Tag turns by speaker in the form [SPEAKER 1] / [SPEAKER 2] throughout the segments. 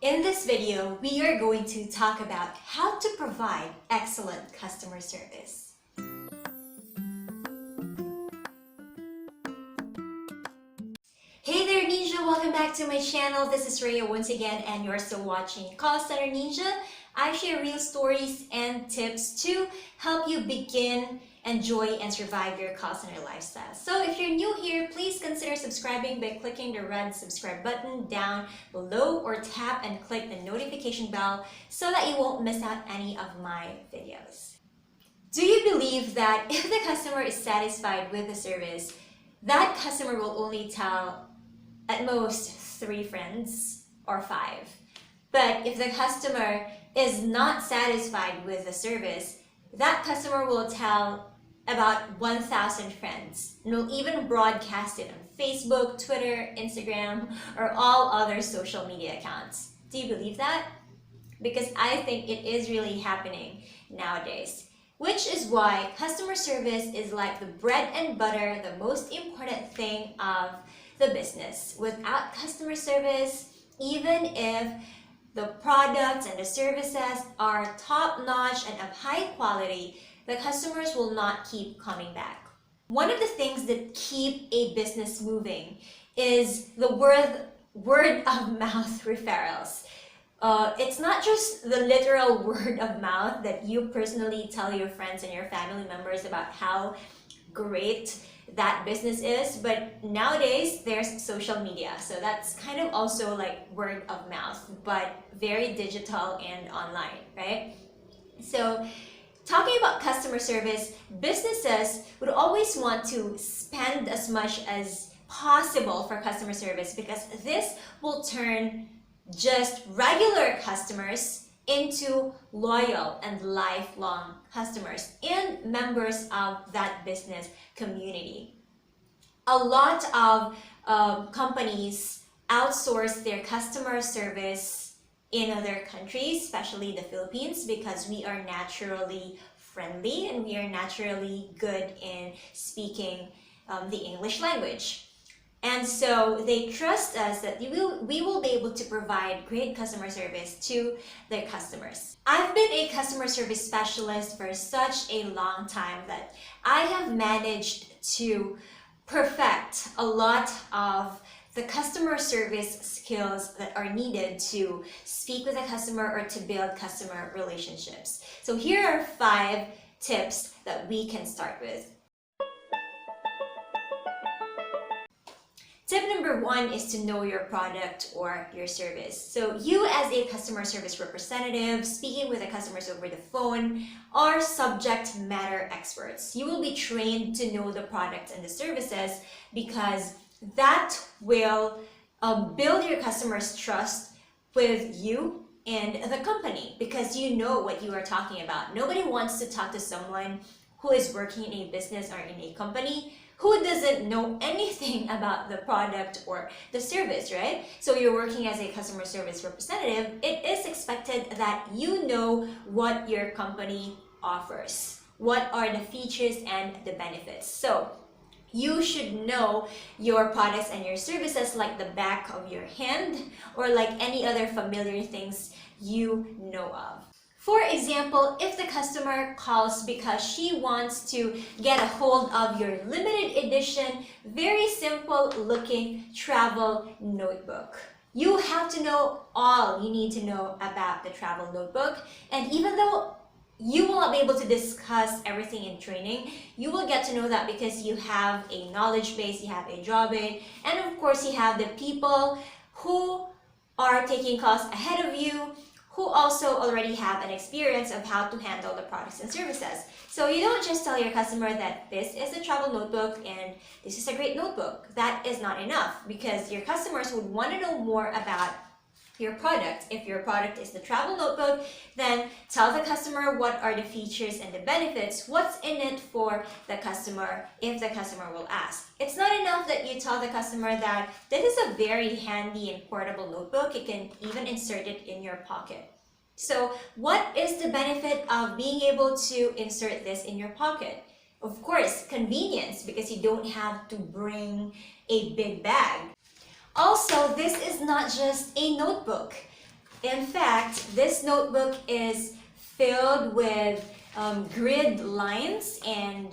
[SPEAKER 1] In this video, we are going to talk about how to provide excellent customer service. Hey there Ninja, welcome back to my channel. This is Rhea once again and you're still watching Call Center Ninja. I share real stories and tips to help you begin, enjoy, and survive your call center lifestyle. So if you're new here, please consider subscribing by clicking the red subscribe button down below or tap and click the notification bell so that you won't miss out any of my videos. Do you believe that if the customer is satisfied with the service, that customer will only tell at most 3 friends or 5? But if the customer is not satisfied with the service, that customer will tell about 1,000 friends and will even broadcast it on Facebook, Twitter, Instagram, or all other social media accounts. Do you believe that? Because I think it is really happening nowadays. Which is why customer service is like the bread and butter, the most important thing of the business. Without customer service, even if the products and the services are top-notch and of high quality, the customers will not keep coming back. One of the things that keep a business moving is the word of mouth referrals. It's not just the literal word of mouth that you personally tell your friends and your family members about how great that business is, but nowadays there's social media, so that's kind of also like word of mouth, but very digital and online, right? So talking about customer service, businesses would always want to spend as much as possible for customer service because this will turn just regular customers into loyal and lifelong customers and members of that business community. A lot of companies outsource their customer service in other countries, especially the Philippines, because we are naturally friendly and we are naturally good in speaking the English language. And so they trust us that we will be able to provide great customer service to their customers. I've been a customer service specialist for such a long time that I have managed to perfect a lot of the customer service skills that are needed to speak with a customer or to build customer relationships. So here are 5 tips that we can start with. Tip number 1 is to know your product or your service. So you as a customer service representative, speaking with the customers over the phone, are subject matter experts. You will be trained to know the products and the services because that will build your customers' trust with you and the company because you know what you are talking about. Nobody wants to talk to someone who is working in a business or in a company who doesn't know anything about the product or the service, right? So you're working as a customer service representative, it is expected that you know what your company offers. What are the features and the benefits? So you should know your products and your services like the back of your hand or like any other familiar things you know of. For example, if the customer calls because she wants to get a hold of your limited edition, very simple looking travel notebook. You have to know all you need to know about the travel notebook, and even though you will not be able to discuss everything in training, you will get to know that because you have a knowledge base, you have a job aid, and of course you have the people who are taking calls ahead of you who also already have an experience of how to handle the products and services. So you don't just tell your customer that this is a travel notebook and this is a great notebook. That is not enough because your customers would want to know more about your product. If your product is the travel notebook, then tell the customer what are the features and the benefits, what's in it for the customer if the customer will ask. It's not enough that you tell the customer that this is a very handy and portable notebook. You can even insert it in your pocket. So what is the benefit of being able to insert this in your pocket? Of course, convenience, because you don't have to bring a big bag. Also, this is not just a notebook. In fact, this notebook is filled with grid lines, and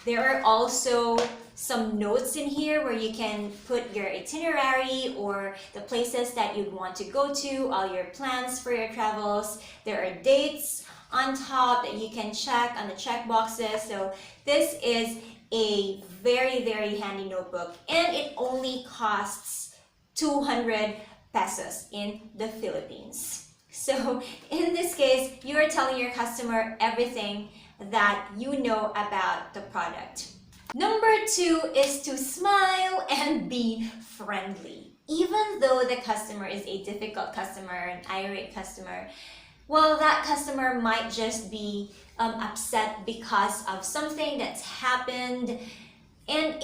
[SPEAKER 1] there are also some notes in here where you can put your itinerary or the places that you'd want to go to, all your plans for your travels. There are dates on top that you can check on the check boxes. So this is a very, very handy notebook, and it only costs 200 pesos in the Philippines. So in this case, you are telling your customer everything that you know about the product. Number 2 is to smile and be friendly. Even though the customer is a difficult customer, an irate customer, well, that customer might just be upset because of something that's happened, and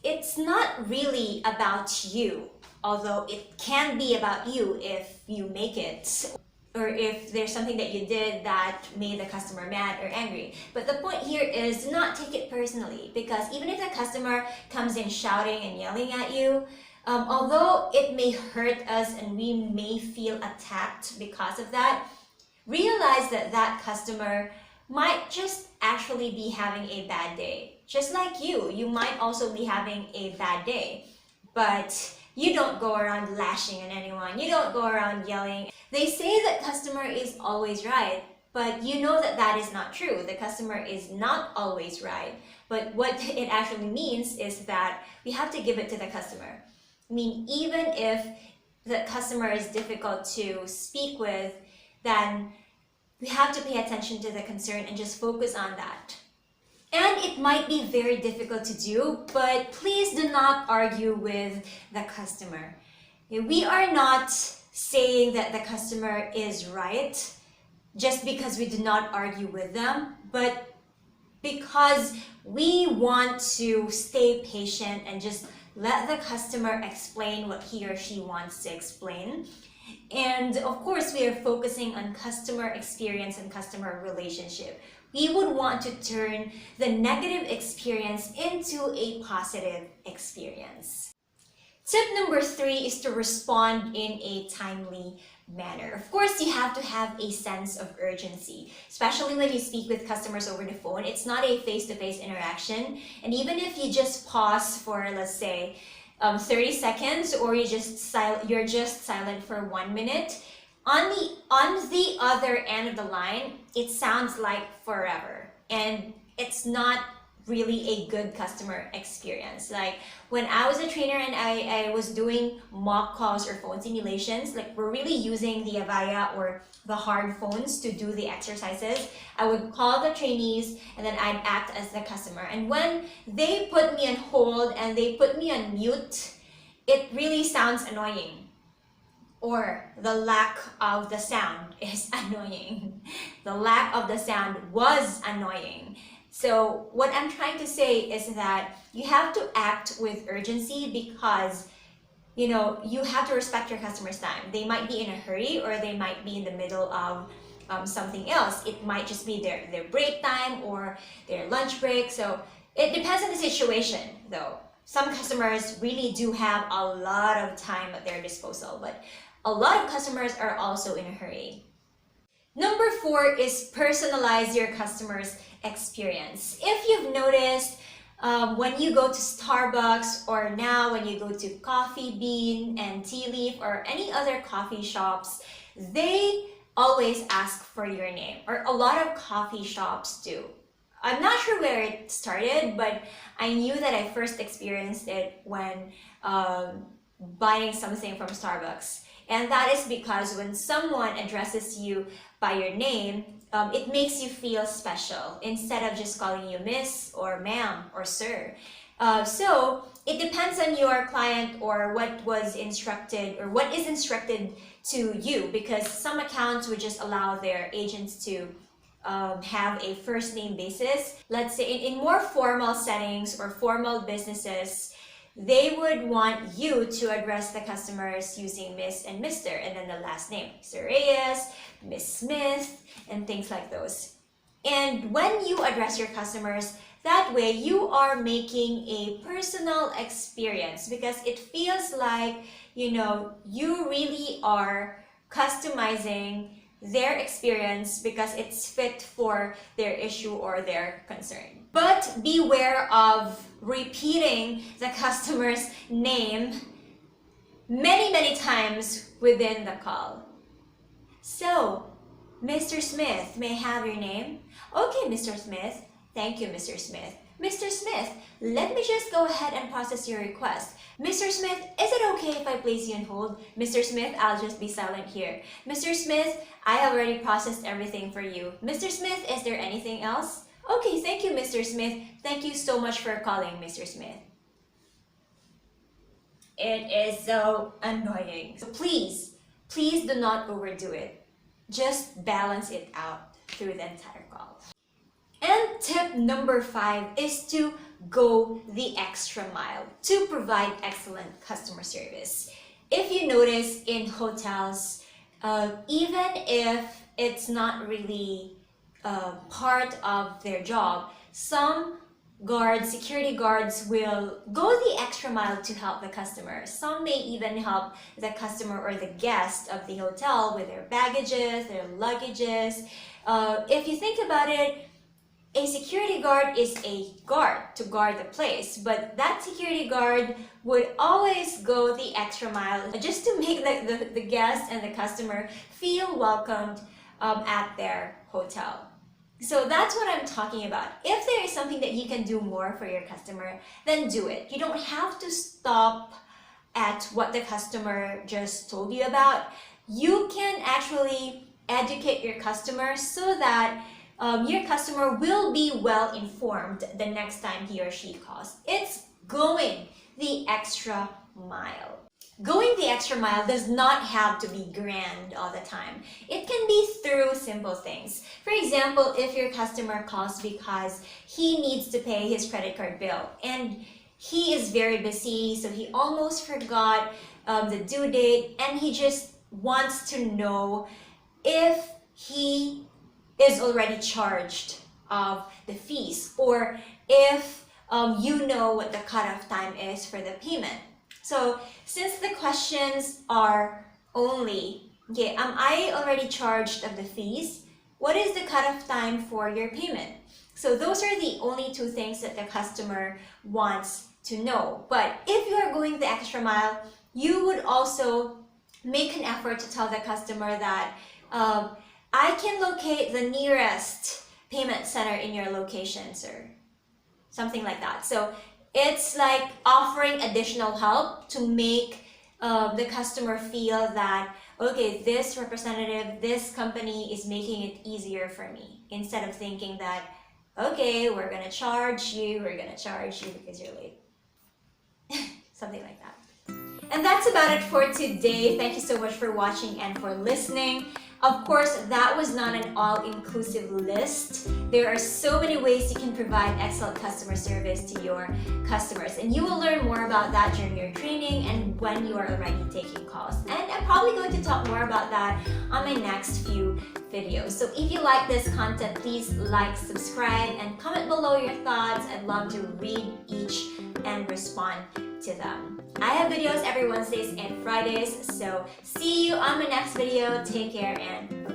[SPEAKER 1] it's not really about you, although it can be about you if you make it, or if there's something that you did that made the customer mad or angry. But the point here is do not take it personally, because even if the customer comes in shouting and yelling at you, although it may hurt us and we may feel attacked because of that, realize that that customer might just actually be having a bad day. Just like you might also be having a bad day, but you don't go around lashing at anyone. You don't go around yelling. They say that customer is always right, but you know that that is not true. The customer is not always right. But what it actually means is that we have to give it to the customer. I mean, even if the customer is difficult to speak with, then we have to pay attention to the concern and just focus on that. And it might be very difficult to do, but please do not argue with the customer. We are not saying that the customer is right just because we do not argue with them, but because we want to stay patient and just let the customer explain what he or she wants to explain. And of course, we are focusing on customer experience and customer relationship. We would want to turn the negative experience into a positive experience. Tip number 3 is to respond in a timely manner. Of course, you have to have a sense of urgency, especially when you speak with customers over the phone. It's not a face-to-face interaction. And even if you just pause for, let's say, 30 seconds, or you're just silent for 1 minute, on the other end of the line, it sounds like forever, and it's not really a good customer experience. Like when I was a trainer and I was doing mock calls or phone simulations, like we're really using the Avaya or the hard phones to do the exercises. I would call the trainees and then I'd act as the customer. And when they put me on hold and they put me on mute, it really sounds annoying. Or the lack of the sound is annoying. The lack of the sound was annoying. So what I'm trying to say is that you have to act with urgency, because you have to respect your customer's time. They might be in a hurry, or they might be in the middle of something else. It might just be their break time or their lunch break. So it depends on the situation though. Some customers really do have a lot of time at their disposal, but a lot of customers are also in a hurry. Number 4 is personalize your customer's experience. If you've noticed, when you go to Starbucks, or now when you go to Coffee Bean and Tea Leaf or any other coffee shops, they always ask for your name, or a lot of coffee shops do. I'm not sure where it started, but I knew that I first experienced it when buying something from Starbucks. And that is because when someone addresses you by your name, it makes you feel special instead of just calling you miss or ma'am or sir. So it depends on your client or what was instructed or what is instructed to you, because some accounts would just allow their agents to have a first name basis. Let's say in more formal settings or formal businesses, they would want you to address the customers using Miss and Mr. and then the last name, Sir Reyes, Miss Smith, and things like those. And when you address your customers, That way, you are making a personal experience because it feels like, you really are customizing their experience because it's fit for their issue or their concern. But beware of repeating the customer's name many times within the call. So, Mr. Smith, may I have your name? Okay, Mr. Smith. Thank you, Mr. Smith. Mr. Smith, let me just go ahead and process your request. Mr. Smith, is it okay if I place you on hold? Mr. Smith, I'll just be silent here. Mr. Smith, I have already processed everything for you. Mr. Smith, is there anything else? Okay, thank you, Mr. Smith. Thank you so much for calling, Mr. Smith. It is so annoying. So please do not overdo it. Just balance it out through the entire call. And tip number 5 is to go the extra mile to provide excellent customer service. If you notice in hotels, even if it's not really part of their job, some security guards will go the extra mile to help the customer. Some may even help the customer or the guest of the hotel with their baggages, their luggages. If you think about it, a security guard is a guard to guard the place, but that security guard would always go the extra mile just to make the guest and the customer feel welcomed at their hotel. So that's what I'm talking about. If there is something that you can do more for your customer, then do it. You don't have to stop at what the customer just told you about. You can actually educate your customer so that your customer will be well informed the next time he or she calls. It's going the extra mile. Going the extra mile does not have to be grand all the time. It can be through simple things. For example, if your customer calls because he needs to pay his credit card bill and he is very busy, so he almost forgot the due date, and he just wants to know if he is already charged of the fees, or if you know what the cutoff time is for the payment. So since the questions are only, okay, am I already charged of the fees? What is the cutoff time for your payment? So those are the only 2 things that the customer wants to know. But if you are going the extra mile, you would also make an effort to tell the customer that I can locate the nearest payment center in your location, sir. Something like that. So it's like offering additional help to make the customer feel that, okay, this representative, this company is making it easier for me, instead of thinking that, okay, we're gonna charge you because you're late. Something like that. And that's about it for today. Thank you so much for watching and for listening. Of course, that was not an all-inclusive list. There are so many ways you can provide excellent customer service to your customers, and you will learn more about that during your training and when you are already taking calls. And I'm probably going to talk more about that on my next few videos. So if you like this content, please like, subscribe, and comment below your thoughts. I'd love to read each and respond to them. I have videos every Wednesdays and Fridays, so see you on my next video. Take care and